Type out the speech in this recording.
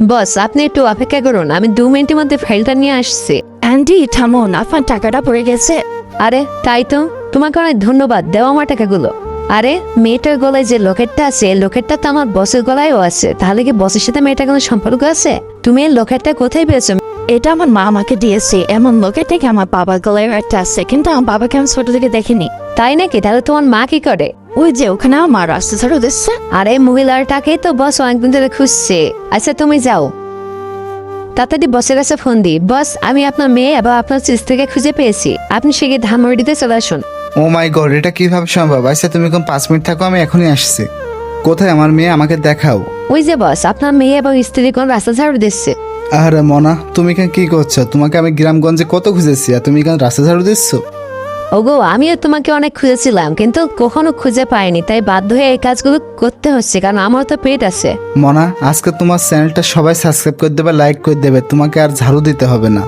বস আপনি একটু অপেক্ষা করুন, আমি 2 মিনিটের মধ্যে ফাইলটা নিয়ে আসছি। অ্যান্ডি থামুন, আপনার টাকাটা পড়ে গেছে। আরে তাই তো, তোমাকে অনেক ধন্যবাদ, দেওয়া আমার টাকাগুলো। আরে মেয়েটার গলায় যে লকেটটা আছে, লকেটটা তো আমার বসের গলায়ও আছে, তাহলে কি বসের সাথে মেয়েটার কোনো সম্পর্ক আছে? তুমি এই লকেটটা কোথায় পেয়েছো? এটা আমার মা আমাকে দিয়েছে। এমন লোকের থেকে আমার বাবার গলায় একটা আছে, কিন্তু আমার বাবাকে আমি ছোট থেকে দেখিনি। তাই নাকি? তাহলে তোমার মা কি করে? ওই যে ওখানে আমার রাস্তা ছাড়ো দিচ্ছে। আরে মহিলাটাকে তো বস অনেকদিন ধরে খুঁজছে। আচ্ছা তুমি যাও, তাড়াতাড়ি বসের কাছে ফোন দিই। বস আমি আপনার মেয়ে এবং আপনার স্ত্রীকে খুঁজে পেয়েছি, আপনি সেগে ধানমন্ডিতে চলে আসুন। ও মাই গড, এটা কিভাবে সম্ভব? আচ্ছা তুমি কোন 5 মিনিট থাকো, আমি এখনই আসছি। কোথায় আমার মেয়ে, আমাকে দেখাও। ওই যে বস, আপনার মেয়ে এবং স্ত্রী কোন রাস্তা ঝাড়ু দিচ্ছে। আরে মনা, তুমি এখানে কি করছো? তোমাকে আমি গ্রামগঞ্জে কত খুঁজেছি, আর তুমি এখানে রাস্তা ঝাড়ু দিচ্ছ? ওগো আমিও তোমাকে অনেক খুঁজেছিলাম, কিন্তু কখনো খুঁজে পাইনি, তাই বাধ্য হয়ে এই কাজগুলো করতে হচ্ছে, কারণ আমার তো পেট আছে। মনা, আজকে তোমার চ্যানেলটা সবাই সাবস্ক্রাইব করে দেবে, লাইক করে দেবে, তোমাকে আর ঝাড়ু দিতে হবে না।